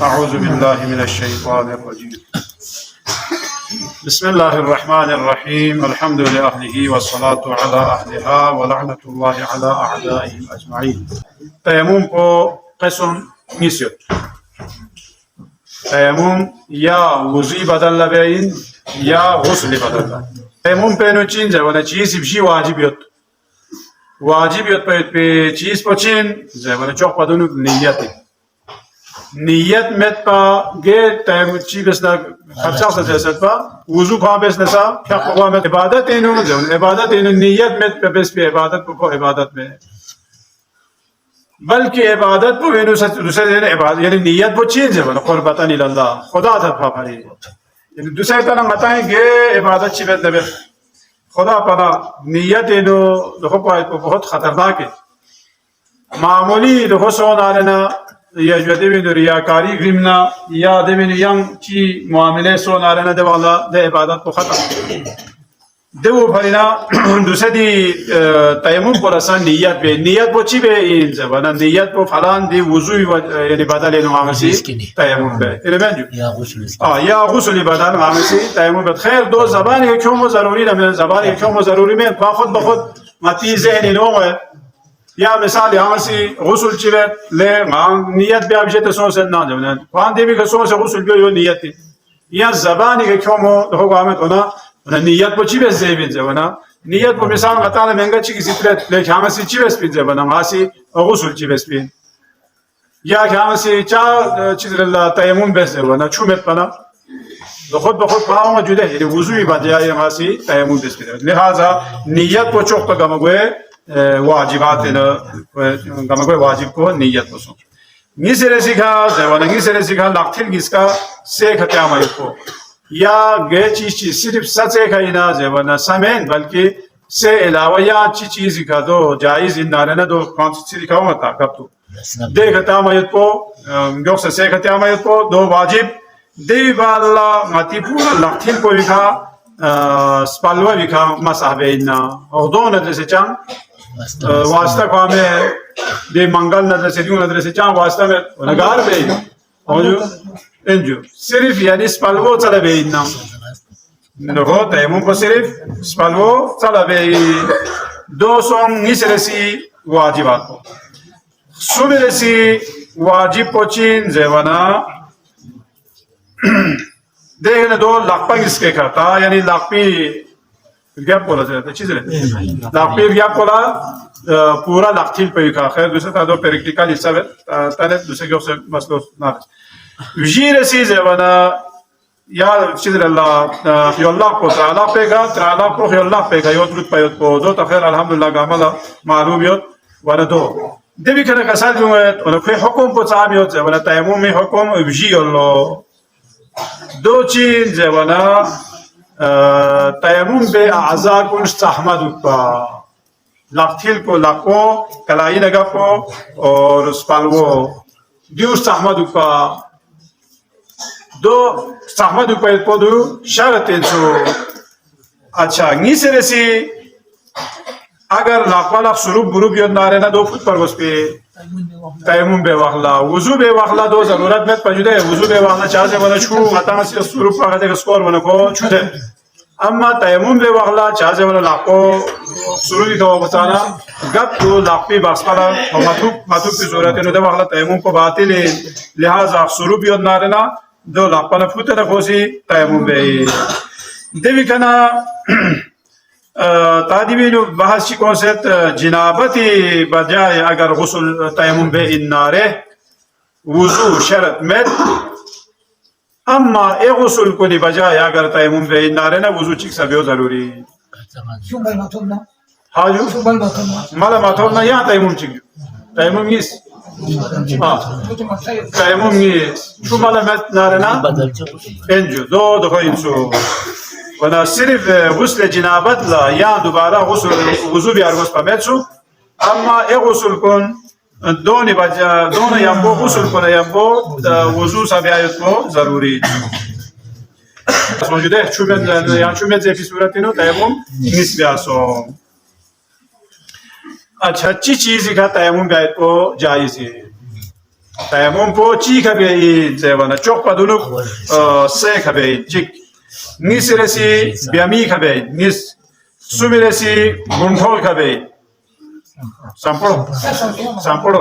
أعوذ بالله من الشيطان الرجيم. بسم الله الرحمن الرحيم. الحمد لأهله والصلاة على أهلها ولعنة الله على أعدائهم أجمعين. تيمم قسم نسيت. تيمم يا وضوء بدل بين يا غسل بدل. تيمم بينو تشينجا ولا تشيز بشي واجبيت. واجبيت بي تشيز بتشين زي ولا تشوف بدونو نيتي. نیت مت پا گه تیم چی بس نا خرچا سا جیسد پا وضو پا بس نسا کیا قوا مت عبادت اینو نزون عبادت اینو نیت مت پا بس پی عبادت کو عبادت میں بلکہ عبادت کو اینو دوسرے عبادت یعنی نیت وہ چیز ہے قربتا اللہ خدا تھا پا پڑی یعنی دوسرے طرح متائیں گے عبادت چی بس نبی خدا پنا نیت اینو دخو پا بہت خطرناک ہے معمولی دخو سون آلنا یا جو دیوینو ریاکاری گریمنا یا دیوینو ینگ چی معاملے سو نارنا دے والا دے عبادت کو ختم دیو پھرینا دوسرے دی تیمم پر اسان نیت کو چی بے این زبانا نیت کو فلان دی وضوی یعنی بدل نعامسی تیمم بے یا غسل بدل نعامسی تیمم بے خیر دو زبانی کیوں ضروری نہ زبانی کیوں ضروری میں خود بخود متی ذہنی نو ہے یا مثال یہاں سے غسل چیوت لے نیت بھی آپ جیتے سو سے نہ جانا وہاں دیوی کا سو سے غسل بھی یہ نیت ہے یا زبانی کے کیوں ہوگا ہمیں ہونا نیت کو چیوت زیبین جانا نیت کو مثال غطانا مہنگا چی کسی طرح لے ہمیں سے چیوت بھی جانا وہاں سے غسل چیوت بھی یا کہ ہمیں سے چاہ چیز اللہ تیمم بیس جانا چھومت پنا خود بخود پاؤں جدے یعنی وضوی بات جائے وہاں سے تیمم بیس بھی لہذا نیت کو چوک پا گمگوے واجبات گما کوئی واجب کو نیت کو سو نیسرے سکھا زیوانا نیسرے سکھا لاکھل گس کا سیکھ تیامہ کو یا گئے چیز صرف سچ سیکھا ہی نہ زیوانا سمین بلکہ سے علاوہ یا اچھی چیز سکھا دو جائز اندارے نہ دو کون سی سکھا ہوں تا کب تو دیکھ تیامہ کو گوک سے سیکھ تیامہ کو دو واجب دی بالا ماتی پورا لاکھل کو لکھا سپالوہ لکھا مسحبہ انہا اور دو ندر سے چاند واسطہ قوام ہے دے منگل نظر سے دیوں نظر سے چاہاں واسطہ میں نگار بے اور جو انجو صرف یعنی سپلوو چلا بے انام نگو تیمون کو صرف سپلوو چلا بے دو سون نیس رسی واجبات کو سو رسی واجب پوچین زیوانا دیکھنے دو لاکپنگ اس کے کھاتا یعنی لاکپی گیپ بولا جاتا ہے چیز رہے لاکپیر گیپ بولا پورا لاکتیل پہ یکا خیر دوسرے تا دو پریکٹیکل حصہ ہے تانے دوسرے گیپ سے مسئلہ نارس وجی رسی زیوانا یا چیز رہے اللہ خیو اللہ کو تعالیٰ پہ گا تعالیٰ کو خیو اللہ پہ گا یوت رد پیوت کو دو تا خیر الحمدللہ گاملا معلوم یوت وانا دو دیوی کنے کسال جو ہے انہوں کوئی حکم کو صاحب یوت زیوانا تیمومی حکم وجی اللہ دو چین زیوانا تیمم بے اعضاء کو استحمد اکا لاکتیل کو لاکو کلائی نگا کو اور سپالوو دیو استحمد اکا دو استحمد اکا اتپو دو شرط انسو اچھا نیسے رسی اگر لاکوا لاک سروب بروب یود نارے نا دو فت پر گس پہ تیمم بے واخلا وضو بے واخلا دو ضرورت میں پجودے وضو بے واخلا چاہتے وانا چھو مطمئن سی سروب پر گتے سکور وانا کو چھوٹے اما تیمم بے واخلا چاہتے وانا لاکو سروبی کو بچانا گب تو لاکپی باسپالا مطوب کی صورت انہوں دے واخلا تیمم کو باطل لہذا سروب یود نارے نا دو لاکپانا فوتے رکھوسی تیمم بے دیوی کنا تعدیبینو بحث چی کنسیت جنابتی بجائے اگر غسل تیمم بے انارے وضو شرط مت اما اے غسل کو دی بجائے اگر تیمم بے انارے نا وضو چک سبیو ضروری ہاں جو مالا ماتوبنا یہاں تیمم چک جو تیمم نیس تیمم نیس شو مالا مت نارے نا انجو دو دخو انسو ونا صرف غسل جنابت لا یا دوبارہ غسل وضو بھی ارغس پمیت سو اما اے غسل کن دونی بجا دون یمبو غسل کن یمبو وضو سبیایت کو ضروری موجود ہے چوبت زیفی صورتی نو تیمم نیس بیاسو اچھا اچھی چیز کا تیمم بیایت کو جائز ہے تيمم بو تشي كبي زوانا چوك بدونو سي كبي چيك نيس رسي بيامي كبي نيس سومي رسي بونتول كبي سامپلو سامپلو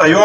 tayo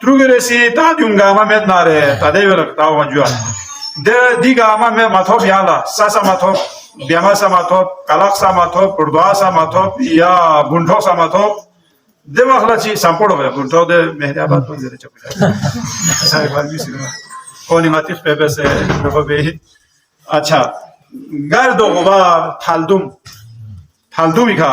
truge resi ta diunga met nare ta develop ta wajua de diga ma me mathop yala sasa mathop biama sa mathop kalak sa mathop purdwa sa mathop ya buntho sa mathop de wakhla chi samporo be buntho de mehrabad ko zere chapja sai balbi sirma koni matif pe se no be acha gardo gubar thaldum ka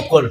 أقول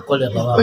أقول يا بابا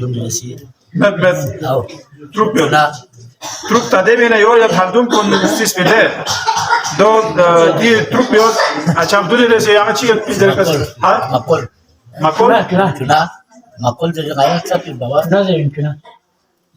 دون يسير met أو trup yo law trup tademi na yo ya thaldum kon sis pede do di trup yo acham dule le se yang chi pidel ka ha أقول makol كنا أقول ده غير سبب بابا لازم يمكنه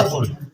أقول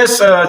es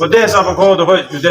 وده سبب هو ده جده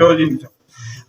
یودین